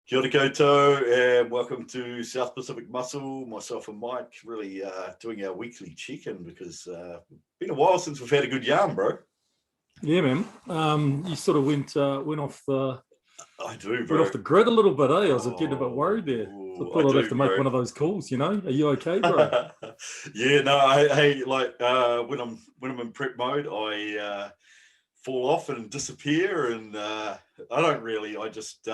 Kia ora koutou, and welcome to South Pacific Muscle. Myself and Mike really doing our weekly check-in because it's been a while since we've had a good yarn, bro. Yeah, man. You sort of went off the bro. Went off the grid a little bit, eh? I was getting a bit worried there. So I thought I'd have to make one of those calls, you know. Are you okay, bro? Yeah, no, when I'm in prep mode, I fall off and disappear, and I don't really. I just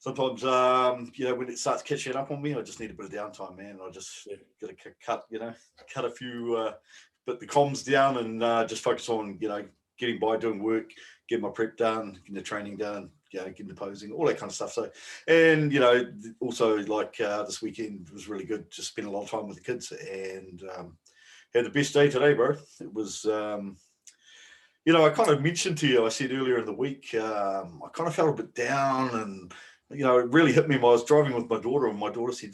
sometimes, when it starts catching up on me, I just need a bit of downtime, man. I just got to cut a few, put the comms down and just focus on, getting by, doing work, getting my prep done, getting the training done, getting the posing, all that kind of stuff. So, and, also like this weekend was really good. Just spent a lot of time with the kids and had the best day today, bro. It was, I kind of mentioned to you, I said earlier in the week, I kind of felt a bit down and, it really hit me when I was driving with my daughter, and my daughter said,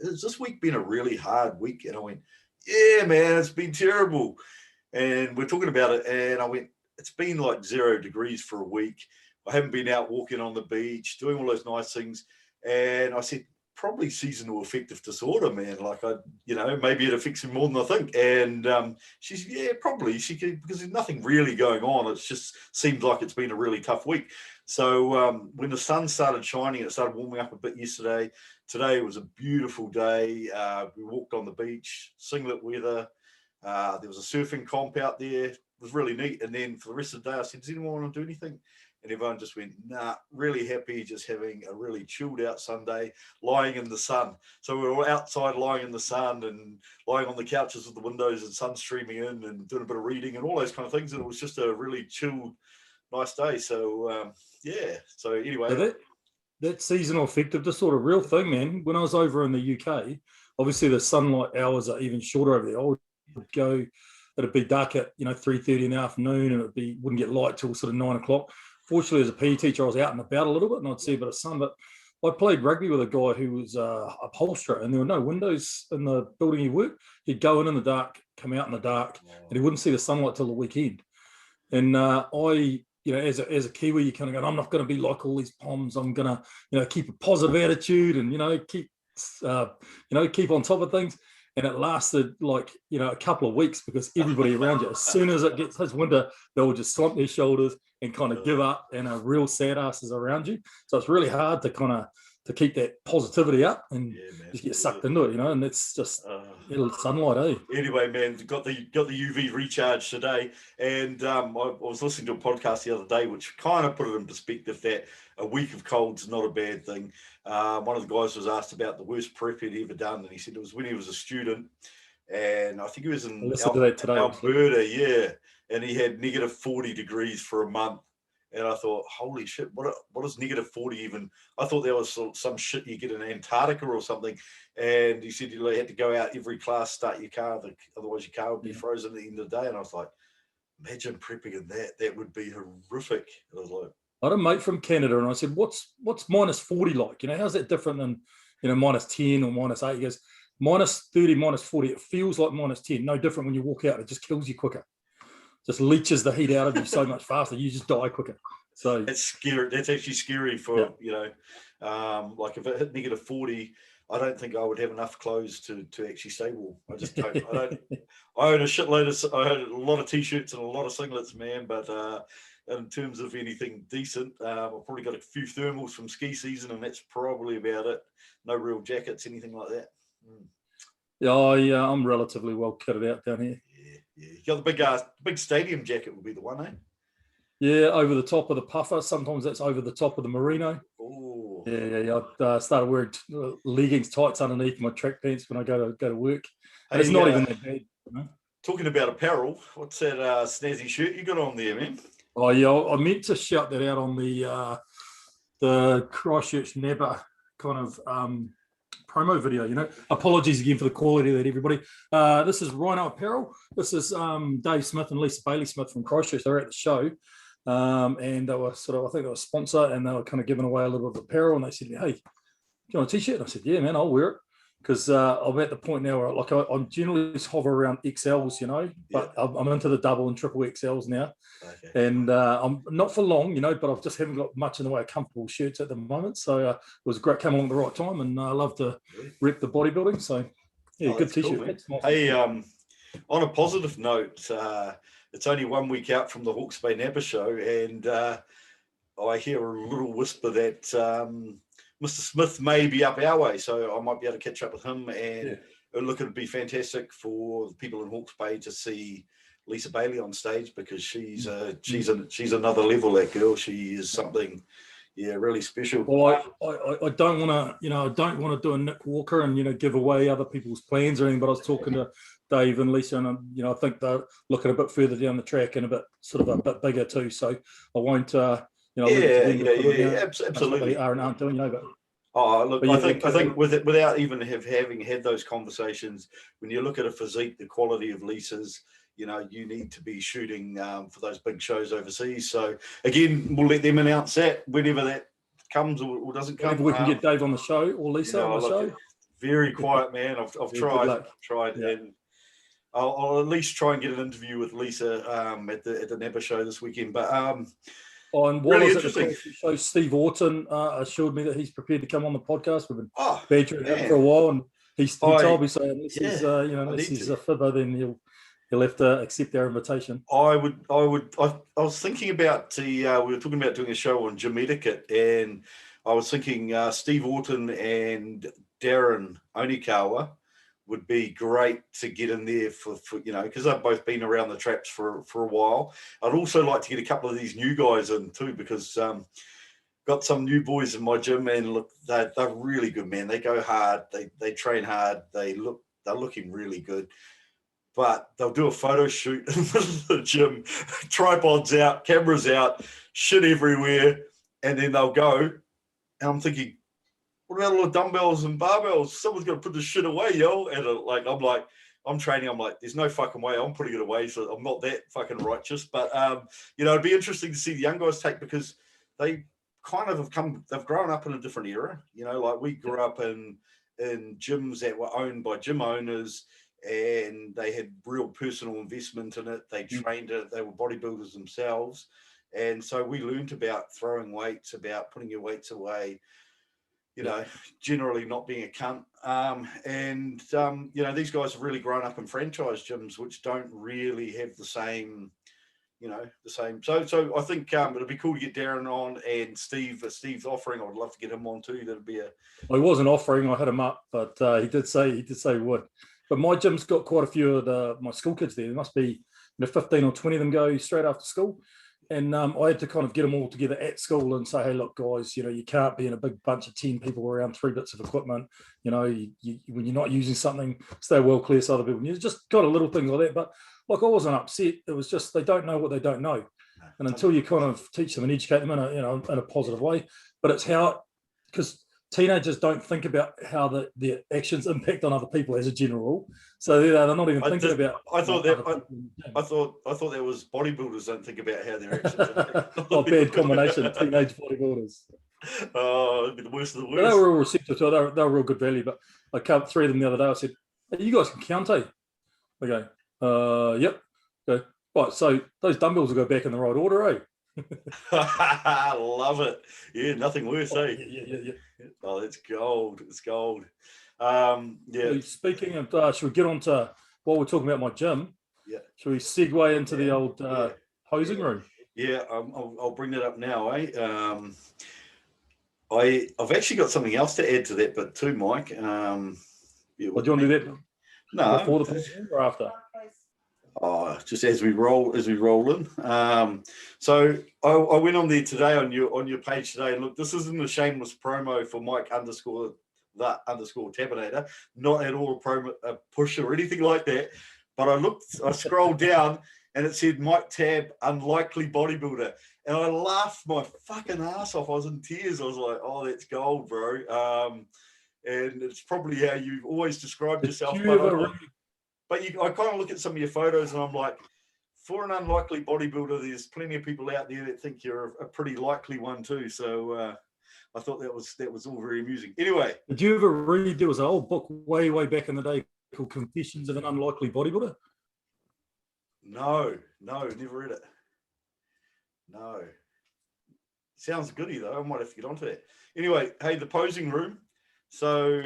has this week been a really hard week? And I went, yeah, man, it's been terrible. And we're talking about it, and I went, it's been like 0 degrees for a week. I haven't been out walking on the beach, doing all those nice things. And I said, probably seasonal affective disorder, man. Like, maybe it affects me more than I think. And she's, yeah, probably. She could, because there's nothing really going on. It just seems like it's been a really tough week. So when the sun started shining, it started warming up a bit yesterday. Today was a beautiful day. We walked on the beach, singlet weather. There was a surfing comp out there. It was really neat. And then for the rest of the day, I said, does anyone want to do anything? And everyone just went, nah, really happy, just having a really chilled out Sunday, lying in the sun. So we were all outside lying in the sun and lying on the couches with the windows and sun streaming in and doing a bit of reading and all those kind of things. And it was just a really chilled, nice day. So, So anyway. So that seasonal affective disorder, real thing, man. When I was over in the UK, obviously the sunlight hours are even shorter over there. I would go, it'd be dark at, 3:30 in the afternoon and wouldn't get light till sort of 9 o'clock. Fortunately, as a PE teacher, I was out and about a little bit and I'd see a bit of sun. But I played rugby with a guy who was a upholsterer, and there were no windows in the building he worked. He'd go in the dark, come out in the dark, and he wouldn't see the sunlight till the weekend. And as a Kiwi, you kind of go, I'm not going to be like all these Poms. I'm going to, keep a positive attitude and, keep on top of things. And it lasted a couple of weeks because everybody around you, as soon as it hits winter, they'll just slump their shoulders and kind of give up, and are real sad asses around you. So it's really hard to keep that positivity up and just get sucked into it, and it's just sunlight, eh? Anyway, man, got the UV recharge today, and I was listening to a podcast the other day which kind of put it in perspective that a week of cold's not a bad thing. One of the guys was asked about the worst prep he'd ever done, and he said it was when he was a student, and I think he was in Alberta, yeah, and he had negative 40 degrees for a month. And I thought, holy shit, what is negative 40 even? I thought there was some shit you get in Antarctica or something. And he said you had to go out every class, start your car, otherwise your car would be frozen at the end of the day. And I was like, imagine prepping in that. That would be horrific. And I was like, I had a mate from Canada, and I said, what's minus 40 like? How's that different than, minus 10 or minus 8? He goes, minus 30, minus 40. It feels like minus 10. No different when you walk out. It just kills you quicker. Just leaches the heat out of you so much faster. You just die quicker. So that's scary. That's actually scary for, like if it hit negative 40, I don't think I would have enough clothes to actually stay warm. I just don't. I own I own a lot of t-shirts and a lot of singlets, man. But in terms of anything decent, I've probably got a few thermals from ski season, and that's probably about it. No real jackets, anything like that. Yeah, I'm relatively well kitted out down here. Yeah. You got the big stadium jacket would be the one, eh? Yeah, over the top of the puffer. Sometimes that's over the top of the merino. Oh. Yeah. I started wearing leggings, tights underneath my track pants when I go to work. And it's not even that bad. Talking about apparel, what's that snazzy shirt you got on there, man? Oh yeah, I meant to shout that out on the Christchurch Nabba kind of promo video. Apologies again for the quality of that, everybody. This is Rhino Apparel. This is Dave Smith and Lisa Bailey Smith from Christchurch. They're at the show, and they were I think they were a sponsor, and they were kind of giving away a little bit of apparel, and they said, hey, do you want a t-shirt? And I said, yeah, man, I'll wear it. because I'm at the point now where like I'm generally just hover around XLs, you know, but I'm into the double and triple XLs now. Okay. And I'm not for long, you know, but I just haven't got much in the way of comfortable shirts at the moment. So it was great coming along at the right time, and I love to rep the bodybuilding. So yeah, good t-shirt. Cool, hey, on a positive note, it's only 1 week out from the Hawke's Bay Napa show, and I hear a little whisper that Mr. Smith may be up our way, so I might be able to catch up with him, and look, it'd be fantastic for the people in Hawke's Bay to see Lisa Bailey on stage, because she's another level. That girl, she is something, really special. Well, I don't want to, you know, I don't want to do a Nick Walker and, you know, give away other people's plans or anything. But I was talking to Dave and Lisa, and you know, I think they're looking a bit further down the track and a bit bigger too. So I won't, you know, absolutely. They aren't doing, you know, but. Oh, look, I think without even having had those conversations, when you look at a physique, the quality of Lisa's, you know, you need to be shooting for those big shows overseas. So again, we'll let them announce that whenever that comes or doesn't come. Maybe we can get Dave on the show or Lisa on the show. Very quiet, man. I've tried, and I'll at least try and get an interview with Lisa at the Napa show this weekend. But and while really I was at the show, Steve Orton assured me that he's prepared to come on the podcast. We've been badgering him for a while, and he told me so. Unless he's a fibber, then he'll have to accept our invitation. I was thinking about we were talking about doing a show on gym etiquette, and I was thinking Steve Orton and Darren Onikawa would be great to get in there for you know, because they've both been around the traps for a while. I'd also like to get a couple of these new guys in too, because got some new boys in my gym, and look, they're really good, man. They go hard, they train hard, they're looking really good. But they'll do a photo shoot in the gym, tripods out, cameras out, shit everywhere, and then they'll go. And I'm thinking, what about all the dumbbells and barbells? Someone's got to put this shit away, yo. And I'm training. I'm like, there's no fucking way I'm putting it away. So I'm not that fucking righteous. But, you know, it'd be interesting to see the young guys take, because they kind of they've grown up in a different era. You know, like we grew up in gyms that were owned by gym owners, and they had real personal investment in it. They trained it. They were bodybuilders themselves. And so we learned about throwing weights, about putting your weights away, you know, generally not being a cunt. You know, these guys have really grown up in franchise gyms, which don't really have the same. So I think it'd be cool to get Darren on, and Steve's offering. I would love to get him on too. That'd be Well, he wasn't offering. I had him up, but he did say he would. But my gym's got quite a few of my school kids there. There must be 15 or 20 of them go straight after school. And I had to kind of get them all together at school and say, hey, look, guys, you know, you can't be in a big bunch of 10 people around 3 bits of equipment. You know, when you're not using something, stay well clear to other people. And you just got a little thing like that. But like, I wasn't upset. It was just they don't know what they don't know. And until you kind of teach them and educate them in a positive way. But it's because teenagers don't think about how their actions impact on other people as a general rule. So they're not even thinking about. I thought that was bodybuilders don't think about how their actions impact. Oh, bad combination. Teenage bodybuilders. Oh, it'd be the worst of the worst. But they were all receptive to it. They were real good value. But I cut 3 of them the other day. I said, hey, you guys can count, eh? They go, yep. Okay. Right, so those dumbbells will go back in the right order, eh? I love it. Yeah, nothing worse, eh? Yeah. Oh, it's gold. It's gold. Speaking of, should we get on to while we're talking about my gym? Yeah. Should we segue into the old posing room? Yeah, I'll bring that up now, eh? I've actually got something else to add to that, but too, Mike. Do you want to do that? No. Before the posing or after? Oh, just as we roll in. So I went on there today on your page today, and look, this isn't a shameless promo for Mike _the Tabinator, not at all a push or anything like that. But I scrolled down, and it said Mike Tab, unlikely bodybuilder, and I laughed my fucking ass off. I was in tears. I was like, oh, that's gold, bro. And it's probably how you've always described yourself. But I kind of look at some of your photos, and I'm like, for an unlikely bodybuilder, there's plenty of people out there that think you're a pretty likely one too. So I thought that was all very amusing. Anyway, did you ever read? There was an old book way back in the day called Confessions of an Unlikely Bodybuilder. No, never read it. No. Sounds goody though. I might have to get onto that. Anyway, hey, the posing room. So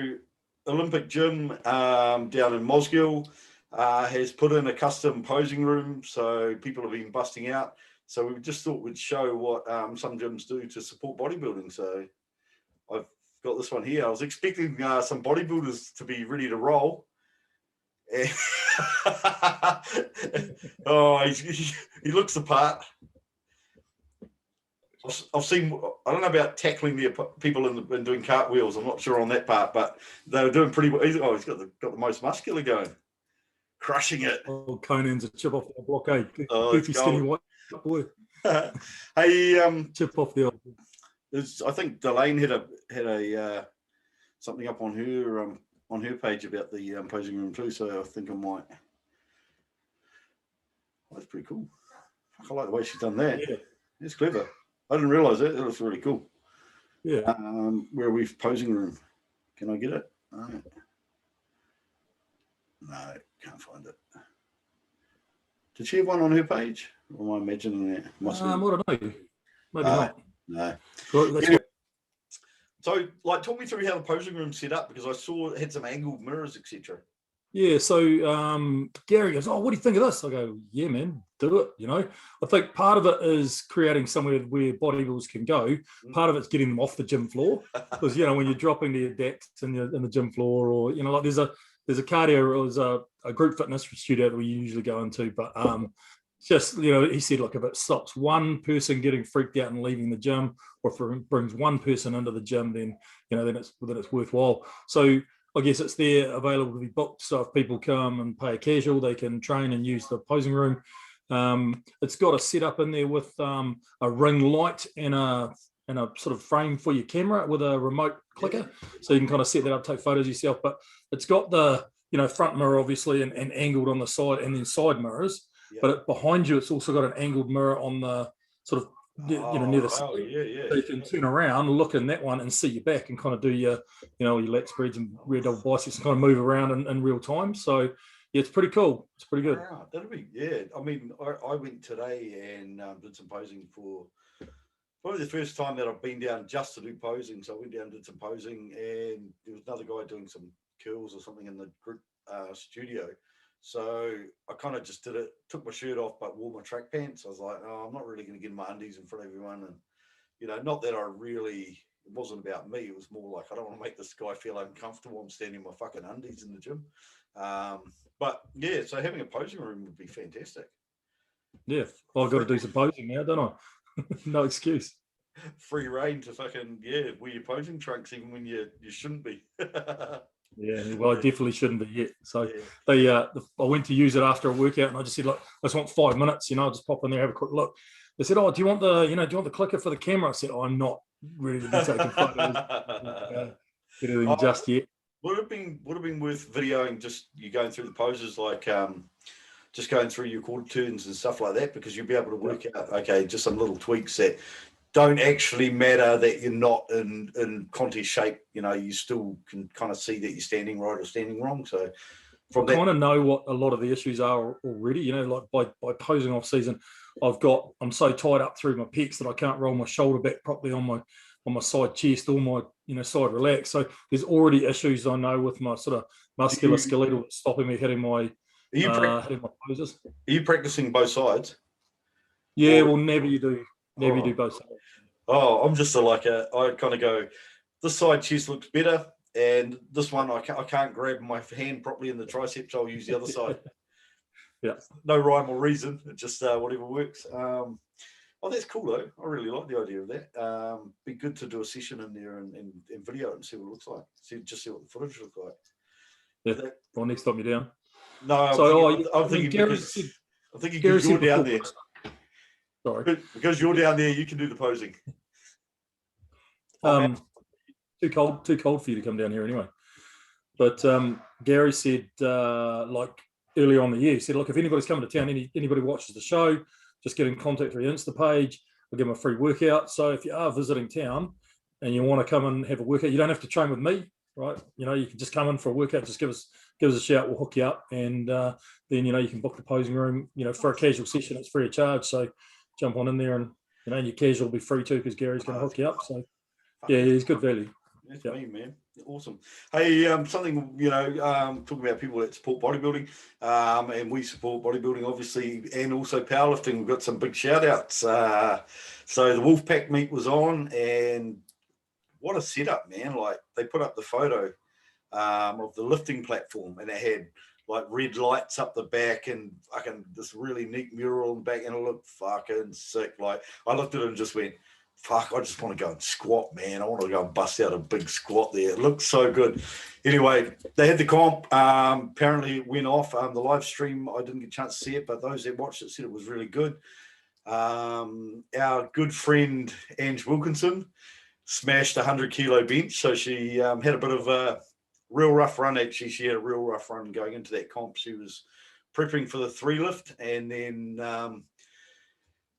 Olympic Gym down in Mosgiel has put in a custom posing room. So people have been busting out. So we just thought we'd show what some gyms do to support bodybuilding. So I've got this one here. I was expecting some bodybuilders to be ready to roll. Oh, he looks the part. I've seen. I don't know about tackling the people and doing cartwheels. I'm not sure on that part, but they were doing pretty well. Oh, he's got the most muscular going, crushing it. Oh, Conan's a chip off the block, eh? Oh, Goofy, skinny white boy. Hey, chip off the. I think Delane had a something up on her page about the posing room too. So I think I might. Oh, that's pretty cool. I like the way she's done that. Yeah, it's clever. I didn't realise that. That looks really cool. Yeah. Where are we? Posing room. Can I get it? No, can't find it. Did she have one on her page? Or am I imagining that? I don't know. Maybe not. No. Well, anyway, so, like, talk me through how the posing room's set up, because I saw it had some angled mirrors, etc. Yeah, so Gary goes, oh, what do you think of this? I go, yeah, man, do it, you know. I think part of it is creating somewhere where bodybuilders can go. Part of it's getting them off the gym floor. Because, you know, when you're dropping the decks in the gym floor, or, you know, like there's a cardio, or there's a group fitness studio that we usually go into. But just, you know, he said, look, if it stops one person getting freaked out and leaving the gym, or if it brings one person into the gym, then, you know, then it's worthwhile. So I guess it's there available to be booked. So if people come and pay a casual, they can train and use the posing room. It's got a setup in there with a ring light and a sort of frame for your camera with a remote clicker. So you can kind of set that up, take photos yourself. But it's got the, you know, front mirror, obviously, and angled on the side, and then side mirrors. Yeah. But behind you, it's also got an angled mirror on the sort of, you know, near the side. Yeah. So you can turn around, look in that one, and see your back, and kind of do your, you know, your lat spreads and rear double biceps, and kind of move around in real time. So yeah, it's pretty cool. It's pretty good. Wow, that'll be, yeah. I mean, I went today and did some posing for probably the first time that I've been down just to do posing. So I went down and did some posing, and there was another guy doing some curls or something in the group studio. So I kind of just did it, took my shirt off, but wore my track pants. I was like, oh, I'm not really going to get in my undies in front of everyone. And, you know, not that it wasn't about me. It was more like, I don't want to make this guy feel uncomfortable. I'm standing in my fucking undies in the gym. But yeah, so having a posing room would be fantastic. Yeah. Well, I've got to do some posing now, don't I? No excuse. Free reign to fucking, wear your posing trunks even when you shouldn't be. Yeah, well, I definitely shouldn't be yet. So I went to use it after a workout, and I just said, look, I just want 5 minutes, you know, I'll just pop in there, have a quick look. They said, oh, do you want the clicker for the camera? I said, oh, I'm not ready to be taking photos anything just yet. Would have been worth videoing just you going through the poses, like just going through your quarter turns and stuff like that, because you'll be able to work out, okay, just some little tweaks that don't actually matter, that you're not in contest shape. You know, you still can kind of see that you're standing right or standing wrong. So from I kind of know what a lot of the issues are already, you know, like by posing off season, I'm so tied up through my pecs that I can't roll my shoulder back properly on my side chest, or my, you know, side relax. So there's already issues I know with my sort of musculoskeletal stopping me hitting my poses. Are you practicing both sides? Yeah, well, never you do both sides. Oh, I'm just I kind of go, this side chest looks better, and this one I can't grab my hand properly in the triceps. I'll use the other side. Yeah, no rhyme or reason. It just whatever works. Oh, that's cool though. I really like the idea of that. Be good to do a session in there and video it and see what it looks like. See what the footage looks like. Yeah. Well, next time you're down. No, so I'm thinking because you're down there. Sorry. Because you're down there, you can do the posing. Too cold for you to come down here anyway. But Gary said, like earlier on in the year, he said, look, if anybody's coming to town, anybody watches the show, just get in contact through the Insta page. I'll give them a free workout. So if you are visiting town, and you want to come and have a workout, you don't have to train with me, right? You know, you can just come in for a workout, just give us a shout, we'll hook you up, and then, you know, you can book the posing room, you know, for a casual session. It's free of charge, so jump on in there, and, you know, your casual will be free too, because Gary's going to hook you up. So yeah, he's good value. That's me, man. Awesome. Hey, something, you know, talking about people that support bodybuilding, and we support bodybuilding, obviously, and also powerlifting. We've got some big shout outs. So the Wolfpack meet was on, and what a setup, man. Like, they put up the photo of the lifting platform, and it had like red lights up the back and fucking this really neat mural in the back, and it looked fucking sick. Like, I looked at it and just went, fuck, I just want to go and squat, man. I want to go and bust out a big squat there. It looked so good. Anyway, they had the comp. Apparently it went off. The live stream, I didn't get a chance to see it, but those that watched it said it was really good. Our good friend, Ange Wilkinson, smashed a 100-kilo bench. So she had a bit of a real rough run, actually. She had a real rough run going into that comp. She was prepping for the 3 lift, and then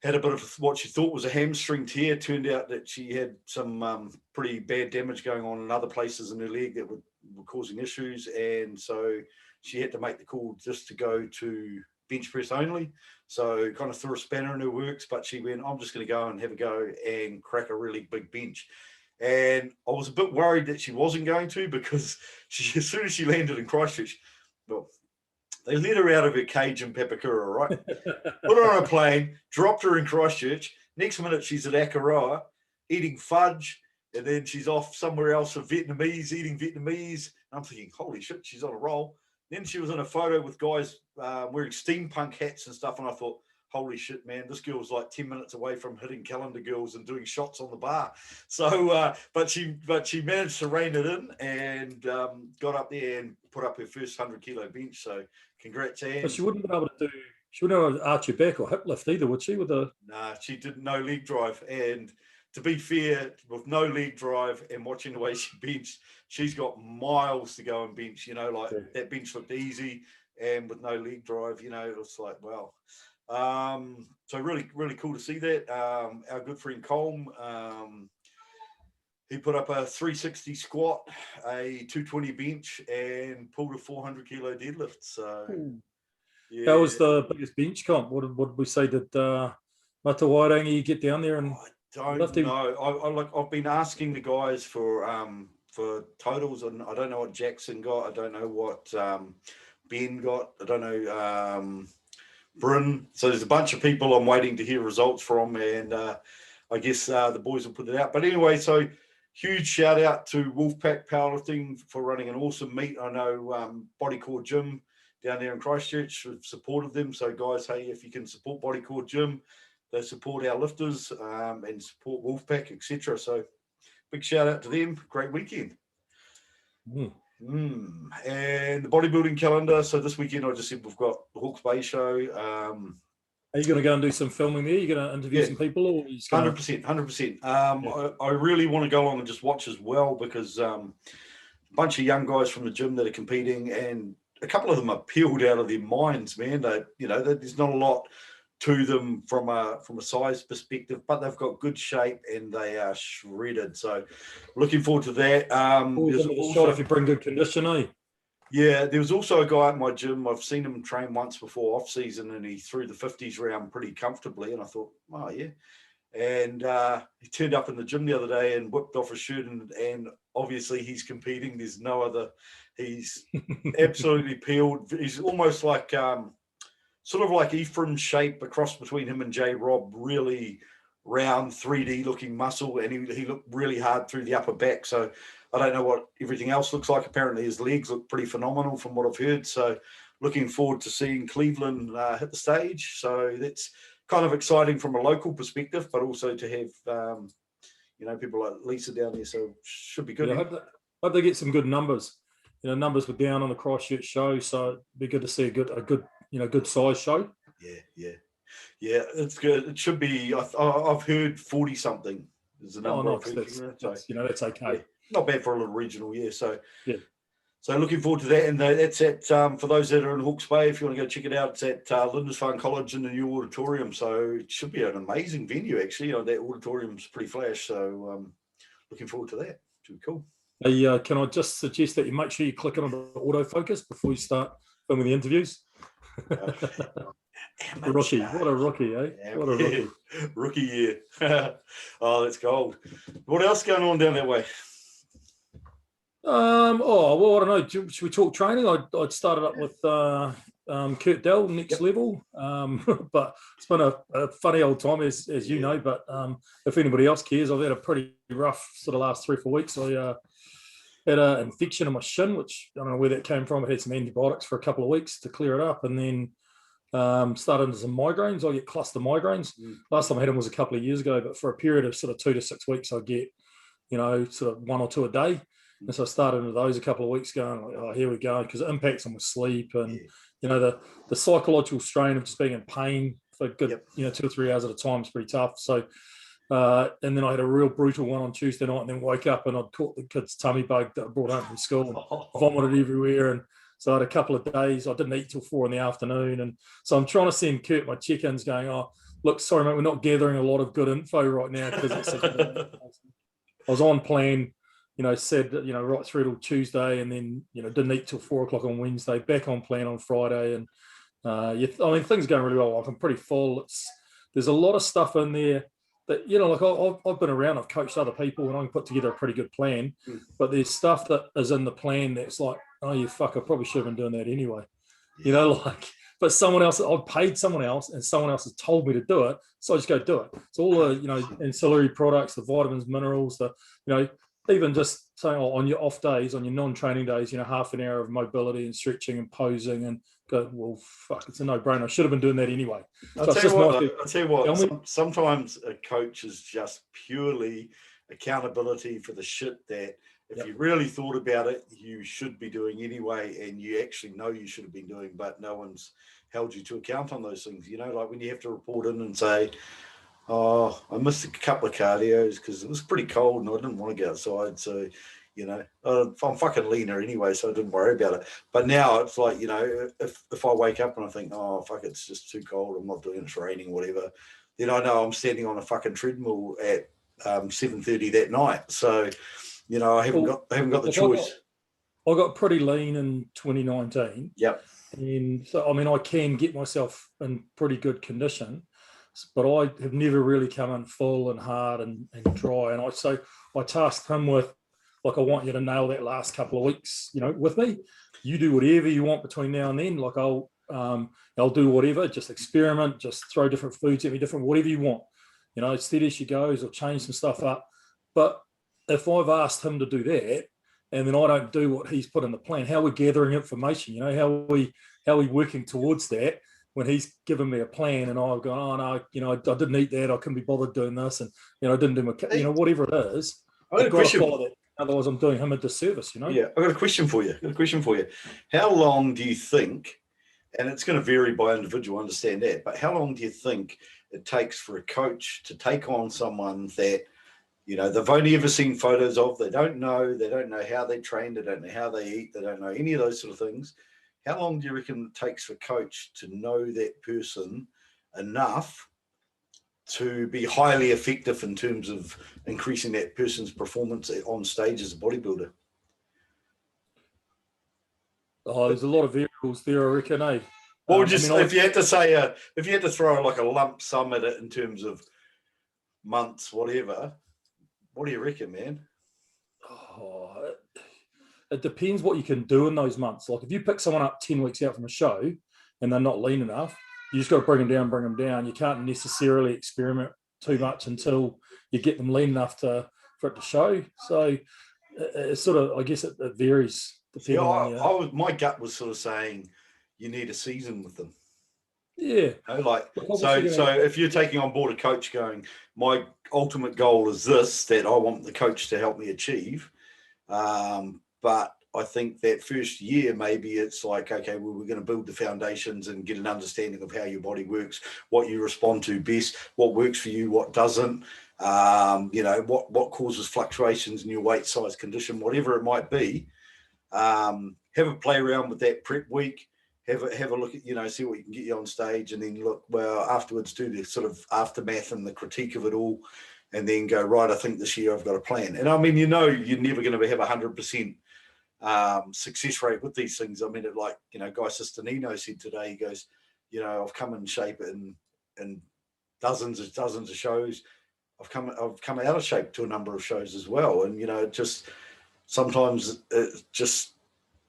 had a bit of what she thought was a hamstring tear. Turned out that she had some pretty bad damage going on in other places in her leg that were causing issues. And so she had to make the call just to go to bench press only. So kind of threw a spanner in her works, but she went, I'm just going to go and have a go and crack a really big bench. And I was a bit worried that she wasn't going to, because as soon as she landed in Christchurch, well, they let her out of her cage in Papakura, right? Put her on a plane, dropped her in Christchurch. Next minute, she's at Akaroa eating fudge, and then she's off somewhere else for Vietnamese, eating Vietnamese. And I'm thinking, holy shit, she's on a roll. Then she was in a photo with guys wearing steampunk hats and stuff, and I thought, holy shit, man, this girl's like 10 minutes away from hitting calendar girls and doing shots on the bar. So, but she managed to rein it in and got up there and put up her first 100-kilo bench. So, congrats, Anne. But she wouldn't be able to she wouldn't be able to arch your back or hip lift either, would she? Nah, she did no leg drive. And to be fair, with no leg drive and watching the way she benched, she's got miles to go and bench. You know, like that bench looked easy, and with no leg drive, you know, it was like, wow. So really, really cool to see that. Our good friend Colm, he put up a 360 squat, a 220 bench, and pulled a 400-kilo deadlift. So, yeah. That was the biggest bench comp. What did we say? Did Mata Wairangi get down there? And I don't know. I've been asking the guys for totals, and I don't know what Jackson got. I don't know what Ben got. I don't know Bryn. So there's a bunch of people I'm waiting to hear results from, and I guess the boys will put it out. But anyway, so huge shout out to Wolfpack Powerlifting for running an awesome meet. I know Bodycore Gym down there in Christchurch have supported them. So guys, hey, if you can support Bodycore Gym, they support our lifters and support Wolfpack, etc. So big shout out to them. Great weekend. And the bodybuilding calendar. So this weekend, I just said we've got the Hawke's Bay show. Are you going to go and do some filming there? Are you going to interview some people? Or 100%. I really want to go along and just watch as well, because a bunch of young guys from the gym that are competing, and a couple of them are peeled out of their minds, man. There's not a lot to them from a size perspective, but they've got good shape and they are shredded. So looking forward to that. There's also, if you bring good condition, eh? Yeah, there was also a guy at my gym. I've seen him train once before off season, and he threw the 50s round pretty comfortably. And I thought, oh yeah. And he turned up in the gym the other day and whipped off a shirt, and obviously he's competing. There's no other. He's absolutely peeled. He's almost like sort of like Ephraim's shape, a cross between him and J Rob. Really round, 3D looking muscle, and he looked really hard through the upper back. So I don't know what everything else looks like. Apparently his legs look pretty phenomenal from what I've heard. So looking forward to seeing Cleveland hit the stage. So that's kind of exciting from a local perspective, but also to have people like Lisa down there. So should be good. Yeah, I hope they get some good numbers. Numbers were down on the Christchurch show, so it'd be good to see a good size show. Yeah, it's good. It should be. I've heard 40 something is the number. Oh, nice. That's okay. Yeah, not bad for a little regional. Yeah, so yeah. So looking forward to that, and that's at for those that are in Hawke's Bay. If you want to go check it out, it's at Lindisfarne College in the new auditorium. So it should be an amazing venue, actually. That auditorium's pretty flash. So looking forward to that. Should be cool. Hey, can I just suggest that you make sure you click on the autofocus before you start filming the interviews? Rookie, what a rookie, eh? Yeah, what a rookie. Rookie year. Oh, that's gold. What else going on down that way? Oh, well, I don't know. Should we talk training? I'd started up with Kurt Dell, next level. But it's been a funny old time, as you know. But if anybody else cares, I've had a pretty rough sort of last 3 or 4 weeks. I had an infection in my shin, which I don't know where that came from. I had some antibiotics for a couple of weeks to clear it up, and then started into some migraines. I get cluster migraines. Last time I had them was a couple of years ago, but for a period of sort of 2 to 6 weeks, I get, sort of 1 or 2 a day. And so I started into those a couple of weeks ago, and oh, here we go, because it impacts on my sleep and, the psychological strain of just being in pain for good, 2 or 3 hours at a time is pretty tough. So, and then I had a real brutal one on Tuesday night, and then woke up and I'd caught the kid's tummy bug that I brought home from school, vomited everywhere. And so I had a couple of days, I didn't eat till 4 in the afternoon. And so I'm trying to send Kurt my check-ins going, oh, look, sorry, mate, we're not gathering a lot of good info right now because it's I was on plan, said, right through till Tuesday, and then, didn't eat till 4 o'clock on Wednesday, back on plan on Friday. And things are going really well. Like, I'm pretty full. There's a lot of stuff in there that, I've been around, I've coached other people, and I can put together a pretty good plan. But there's stuff that is in the plan that's like, oh, you fuck, I probably should have been doing that anyway. But someone else, I've paid someone else, and someone else has told me to do it, so I just go do it. It's all the, ancillary products, the vitamins, minerals, even just saying, on your off days, on your non-training days, half an hour of mobility and stretching and posing, and go, well, fuck, it's a no-brainer. I should have been doing that anyway. I'll tell you what, sometimes a coach is just purely accountability for the shit that if you really thought about it, you should be doing anyway, and you actually know you should have been doing, but no one's held you to account on those things. Like when you have to report in and say, oh, I missed a couple of cardios because it was pretty cold and I didn't want to get outside. So, I'm fucking leaner anyway, so I didn't worry about it. But now it's like, if I wake up and I think, oh, fuck, it's just too cold, I'm not doing it, it's raining, whatever, then I know I'm standing on a fucking treadmill at 7:30 that night. So, I haven't got the choice. I got pretty lean in 2019. Yep. And so, I can get myself in pretty good condition, but I have never really come in full and hard and dry. And I tasked him with, like, I want you to nail that last couple of weeks, with me. You do whatever you want between now and then. Like, I'll do whatever, just experiment, just throw different foods at me, whatever you want. Steady as she goes, or change some stuff up. But if I've asked him to do that, and then I don't do what he's put in the plan, how are we gathering information? How are we working towards that when he's given me a plan and I've gone, oh no, I didn't eat that, I couldn't be bothered doing this, and I didn't do my, whatever it is. I've got to follow that. Otherwise, I'm doing him a disservice. Yeah, I've got a question for you. How long do you think? And it's going to vary by individual, understand that. But how long do you think it takes for a coach to take on someone that, they've only ever seen photos of, they don't know how they train, they don't know how they eat, they don't know any of those sort of things. How long do you reckon it takes for a coach to know that person enough to be highly effective in terms of increasing that person's performance on stage as a bodybuilder? Oh, there's a lot of variables there, I reckon, eh? Well, if you had to say, if you had to throw like a lump sum at it in terms of months, whatever, what do you reckon, man? Oh, it depends what you can do in those months. Like, if you pick someone up 10 weeks out from a show and they're not lean enough, you just got to bring them down. You can't necessarily experiment too much until you get them lean enough for it to show. So it's sort of, I guess it varies. My gut was sort of saying you need a season with them. Yeah. So if you're taking on board a coach going, my ultimate goal is this, that I want the coach to help me achieve. But I think that first year, maybe it's like, okay, well, we're going to build the foundations and get an understanding of how your body works, what you respond to best, what works for you, what doesn't, what causes fluctuations in your weight, size, condition, whatever it might be. Have a play around with that prep week. Have a look at, see what you can get you on stage, and then look, well, afterwards do the sort of aftermath and the critique of it all. and then go, right, I think this year I've got a plan. And I mean, you're never going to have 100% success rate with these things. I mean, Guy Sistanino said today, he goes, I've come in shape in dozens of shows. I've come out of shape to a number of shows as well. And, just sometimes it just,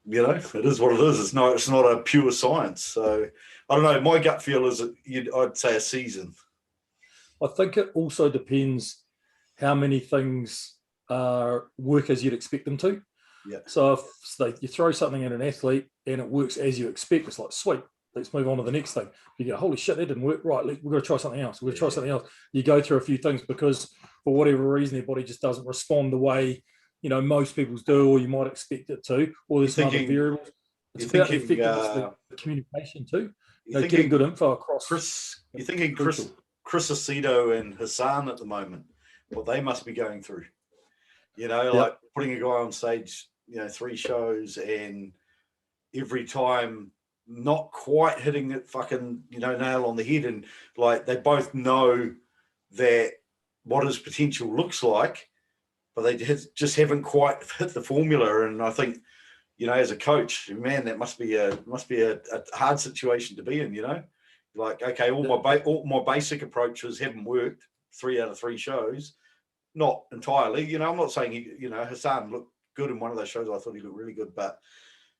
it is what it is. It's not a pure science. So I don't know. My gut feel is I'd say a season. I think it also depends how many things work as you'd expect them to. Yeah. So if you throw something at an athlete and it works as you expect, it's like, sweet, let's move on to the next thing. You go, holy shit, that didn't work. Right, we've got to try something else. We've got to try something else. You go through a few things because for whatever reason, their body just doesn't respond the way, most people's do, or you might expect it to, or there's some other variables. It's about the effectiveness of the communication too. Getting good info across. You're thinking Chris Aceto and Hassan at the moment, what they must be going through. Like putting a guy on stage, 3 shows, and every time not quite hitting it fucking, nail on the head. And like, they both know that what his potential looks like, but they just haven't quite hit the formula. And I think, as a coach, man, that must be a hard situation to be in, like, okay, all my basic approaches haven't worked 3 out of 3 shows. Not entirely, I'm not saying Hassan looked good in one of those shows. I thought he looked really good, but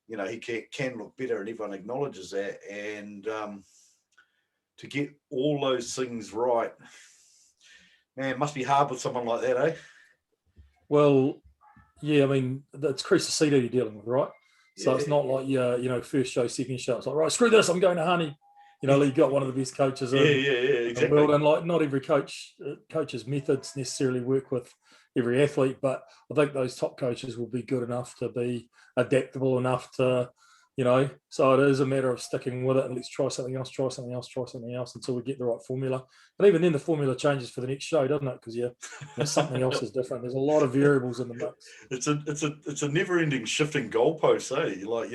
he can look better, and everyone acknowledges that. And to get all those things right, man, it must be hard with someone like that, eh? Well, yeah, I mean, that's Chris Aceto you're dealing with, right? So it's not like first show, second show. It's like, right, screw this, I'm going to Honey. You got one of the best coaches. Yeah, exactly. And like, not every coach's methods necessarily work with every athlete, but I think those top coaches will be good enough to be adaptable enough to, so it is a matter of sticking with it and let's try something else until we get the right formula. And even then the formula changes for the next show, doesn't it? Because something else is different. There's a lot of variables in the mix. It's a never-ending shifting goalpost, eh? Like,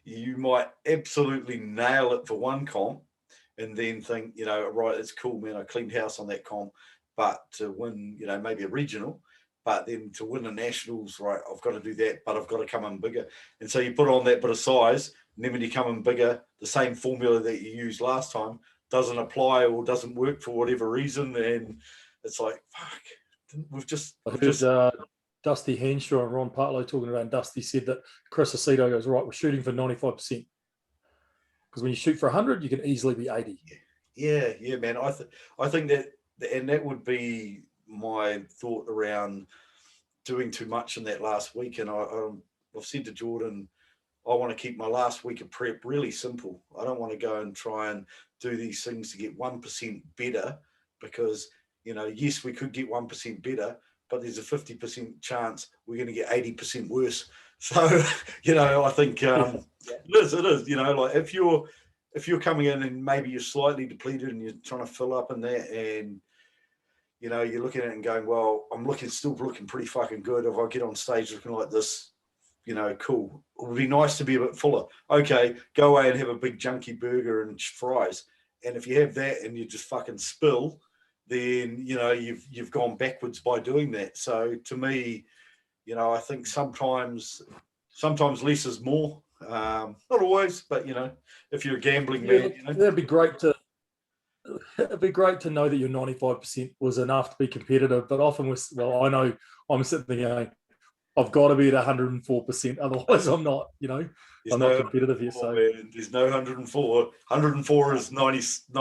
you might absolutely nail it for one comp and then think, right, it's cool, man, I cleaned house on that comp, but to win, maybe a regional, but then to win a nationals, right, I've got to do that, but I've got to come in bigger. And so you put on that bit of size, and then when you come in bigger, the same formula that you used last time doesn't apply or doesn't work for whatever reason. And it's like, fuck, Dusty Henshaw and Ron Partlow talking about, and Dusty said that Chris Aceto goes, right, we're shooting for 95%. Because when you shoot for 100, you can easily be 80. Yeah, man. I think that, and that would be my thought around doing too much in that last week. And I've said to Jordan, I want to keep my last week of prep really simple. I don't want to go and try and do these things to get 1% better, because, yes, we could get 1% better, but there's a 50% chance we're going to get 80% worse. So, I think it is, like if you're coming in and maybe you're slightly depleted and you're trying to fill up in that, and, you're looking at it and going, well, I'm still looking pretty fucking good. If I get on stage looking like this, cool. It would be nice to be a bit fuller. Okay, go away and have a big junky burger and fries. And if you have that and you just fucking spill, then, you've gone backwards by doing that. So to me, I think sometimes less is more. Not always, but, if you're a gambling man, It'd be great to know that your 95% was enough to be competitive, but often I know I'm sitting there going, I've got to be at 104%, otherwise I'm not, I'm not competitive here. So man, there's no 104. 104 is 95,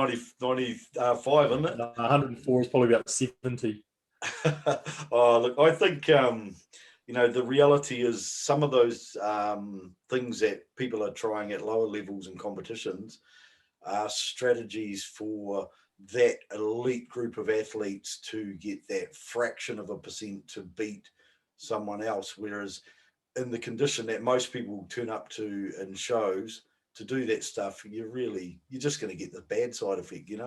isn't it? 104 is probably about 70. Oh, look, I think the reality is some of those things that people are trying at lower levels in competitions are strategies for that elite group of athletes to get that fraction of a percent to beat someone else. Whereas in the condition that most people turn up to in shows to do that stuff, you're just going to get the bad side effect. You're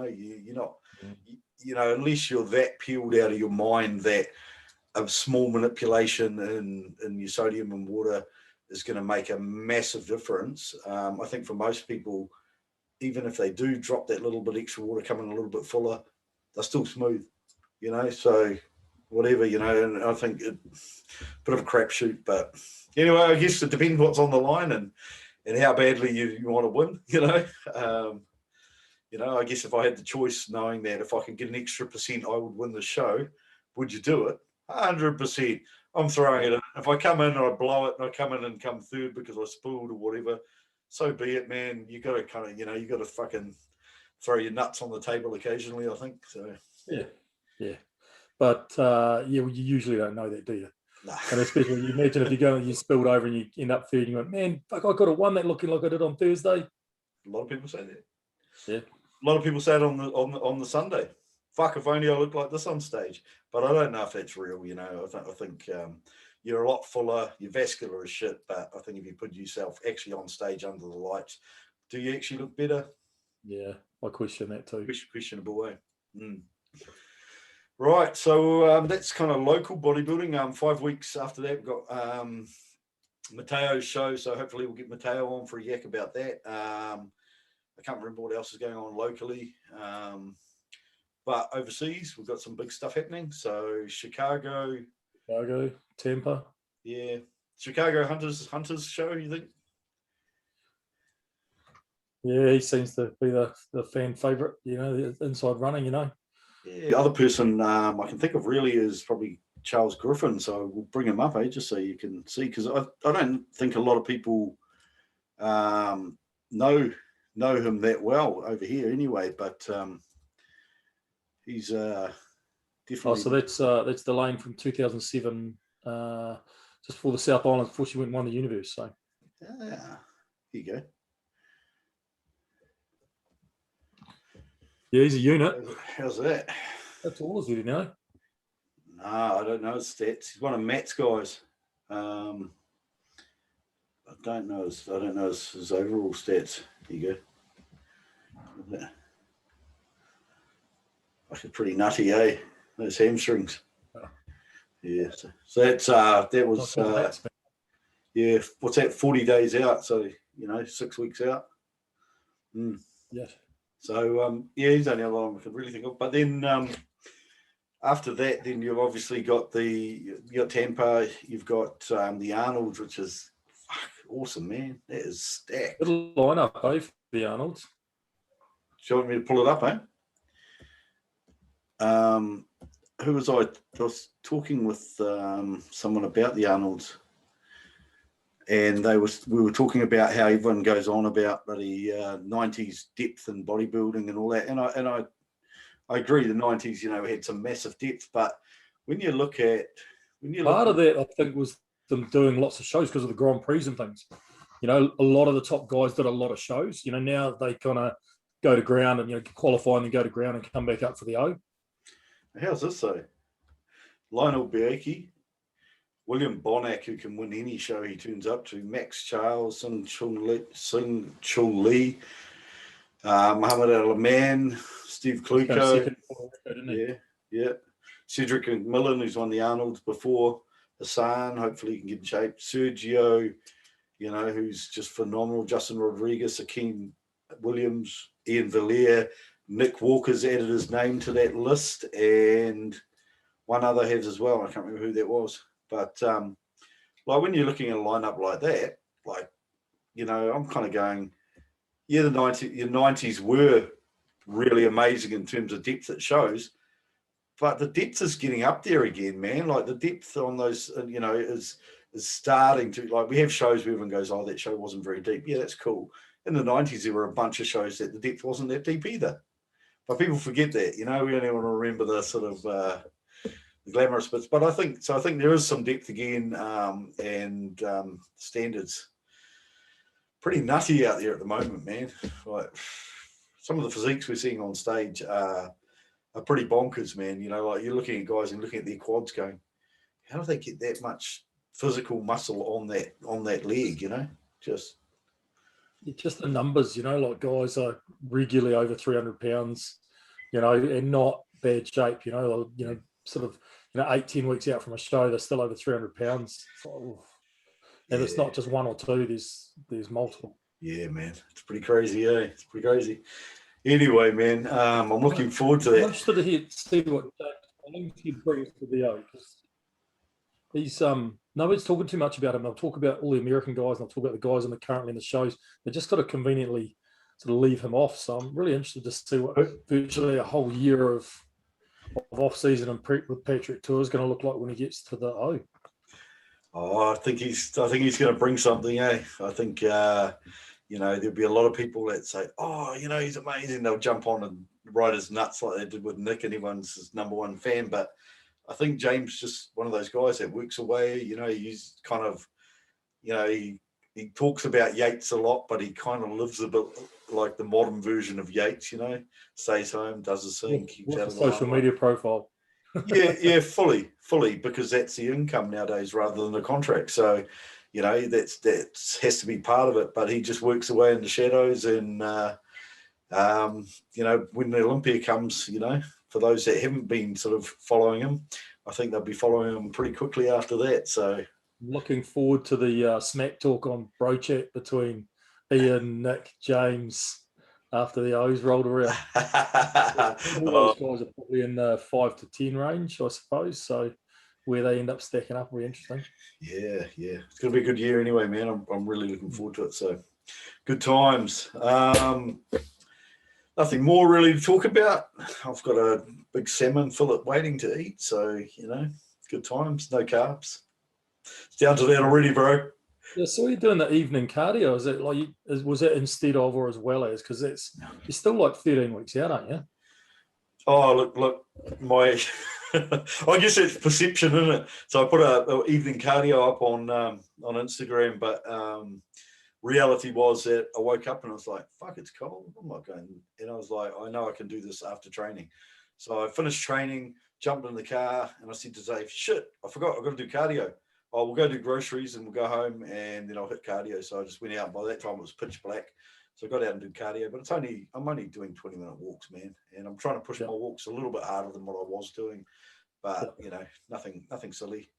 not, unless you're that peeled out of your mind that a small manipulation in your sodium and water is going to make a massive difference. I think for most people, even if they do drop that little bit extra water, come in a little bit fuller, they're still smooth. you know, so whatever, you know, and I think it bit of a crapshoot, but anyway, I guess it depends what's on the line and how badly you want to win, you know. You know, I guess if I had the choice, knowing that if I could get an extra percent, I would win the show, would you do it? 100%. I'm throwing it in. If I come in and I blow it and I come in and come third because I spooled or whatever, so be it, man. You got to kind of, you know, you got to fucking throw your nuts on the table occasionally, I think. So yeah. But yeah, well, you usually don't know that, do you? nah. And especially, you imagine if you go and you spilled over and you end up third, and you went, man, fuck, I could have won that looking like I did on Thursday. A lot of people say that. Yeah. A lot of people say it on the Sunday. Fuck, if only I looked like this on stage. But I don't know if that's real, you know. I think you're a lot fuller, you're vascular as shit, but I think if you put yourself actually on stage under the lights, do you actually look better? Yeah, I question that too. Questionable way. Right, so that's kind of local bodybuilding. 5 weeks after that, we've got Mateo's show, so hopefully we'll get Mateo on for a yak about that. I can't remember what else is going on locally. But overseas, we've got some big stuff happening. So Chicago, Tampa. Yeah. Chicago Hunters show, you think? Yeah, he seems to be the fan favourite, you know, the inside running, you know. Yeah. The other person I can think of really is probably Charles Griffin. So we'll bring him up, just so you can see, because I don't think a lot of people know him that well over here anyway, but he's definitely. Oh, so that's the lane from 2007, just for the South Island before she went and won the universe. So here you go. Yeah, he's a unit. How's that? How tall is he, do you know? No, I don't know his stats. He's one of Matt's guys. I don't know his overall stats. Here you go. Like pretty nutty, eh? Those hamstrings. Oh. Yeah. So that's that was yeah. What's that? 40 days out. So 6 weeks out. Yeah. So yeah, he's the only other one we could really think of. But then after that, then you've obviously got Tampa. You've got the Arnolds, which is awesome, man. That is stacked. Good lineup, eh, for the Arnolds. Do you want me to pull it up, eh? Who was I? I was talking with someone about the Arnolds, and we were talking about how everyone goes on about the 90s depth and bodybuilding and all that, and I agree. The 90s, had some massive depth, but when you look at part of that, I think, was them doing lots of shows because of the Grand Prix and things. A lot of the top guys did a lot of shows. Now they kind of go to ground and qualify and then go to ground and come back up for the O. How's this though? Lionel Biaki, William Bonac, who can win any show he turns up to, Max Charles, Sing Chul Lee, Muhammad Al-Aman, Steve Kluko, yeah, Cedric McMillan, who's won the Arnolds before, Hassan, hopefully he can get in shape, Sergio, who's just phenomenal, Justin Rodriguez, Akeem Williams, Ian Villiers, Nick Walker's added his name to that list, and one other has as well. I can't remember who that was. But like when you're looking at a lineup like that, I'm kind of going, yeah, the 90s were really amazing in terms of depth it shows, but the depth is getting up there again, man. Like the depth on those, is starting to, like, we have shows where everyone goes, oh, that show wasn't very deep. Yeah, that's cool. In the 90s, there were a bunch of shows that the depth wasn't that deep either. But people forget that, we only want to remember the sort of the glamorous bits. But I think there is some depth again, and standards pretty nutty out there at the moment, man. Like some of the physiques we're seeing on stage are pretty bonkers, man. Like you're looking at guys and looking at their quads, going, how do they get that much physical muscle on that leg? Just the numbers, like guys are regularly over 300 pounds, and not bad shape, sort of, 8-10 weeks out from a show, they're still over 300 pounds. And it's not just one or two, there's multiple. Yeah, man. It's pretty crazy, eh? It's pretty crazy. Anyway, man, I'm looking forward to that. I'm interested to see what he'd bring us to the O, because he's nobody's talking too much about him. They'll talk about all the American guys and they'll talk about the guys in the currently in the shows. They just got to conveniently sort of leave him off. So I'm really interested to see what virtually a whole year of off season and prep with Patrick Tour is going to look like when he gets to the O. Oh, I think he's going to bring something, eh? I think there'll be a lot of people that say, oh, he's amazing. They'll jump on and ride his nuts like they did with Nick, and everyone's his number one fan. But I think James just one of those guys that works away. He's kind of, he talks about Yates a lot, but he kind of lives a bit like the modern version of Yates, stays home, does his thing, keeps out of the social media profile. yeah, fully, because that's the income nowadays rather than the contract. So, that has to be part of it. But he just works away in the shadows, and when the Olympia comes, for those that haven't been sort of following him, I think they'll be following him pretty quickly after that. So, looking forward to the smack talk on Bro Chat between Ian, Nick, James after the O's rolled around. All those guys are probably in the 5 to 10 range, I suppose. So where they end up stacking up will be interesting. Yeah. It's going to be a good year anyway, man. I'm really looking forward to it. So good times. Nothing more really to talk about. I've got a big salmon fillet waiting to eat. So, good times, no carbs. It's down to that already, bro. Yeah, so you're doing the evening cardio. Is it like, was it instead of or as well as? Because you're still like 13 weeks out, aren't you? Oh, look, my, I guess it's perception, isn't it? So I put a evening cardio up on Instagram, but reality was that I woke up and I was like, fuck, it's cold. I'm not going. And I was like, I know I can do this after training. So I finished training, jumped in the car, and I said to Dave, shit, I forgot, I've got to do cardio. Oh, we'll go do groceries and we'll go home and then I'll hit cardio. So I just went out. By that time it was pitch black. So I got out and did cardio, but I'm only doing 20-minute walks, man. And I'm trying to push my walks a little bit harder than what I was doing, but nothing silly.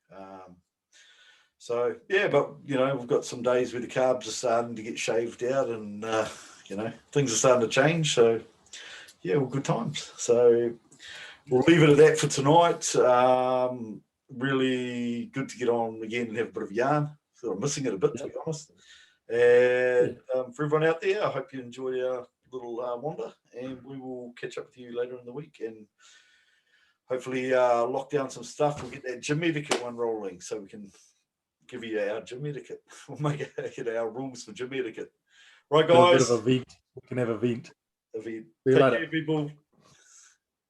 So yeah, but we've got some days where the carbs are starting to get shaved out and things are starting to change. So yeah, well, good times. So we'll leave it at that for tonight. Really good to get on again and have a bit of yarn. So I'm missing it a bit, to be honest. And for everyone out there, I hope you enjoyed our little wander, and we will catch up with you later in the week and hopefully lock down some stuff. We'll get that gym etiquette one rolling so we can give you our gym etiquette. We'll make it our rules for gym etiquette. Right, guys. A bit of a vent. We can have a vent. Take See you later. care, people.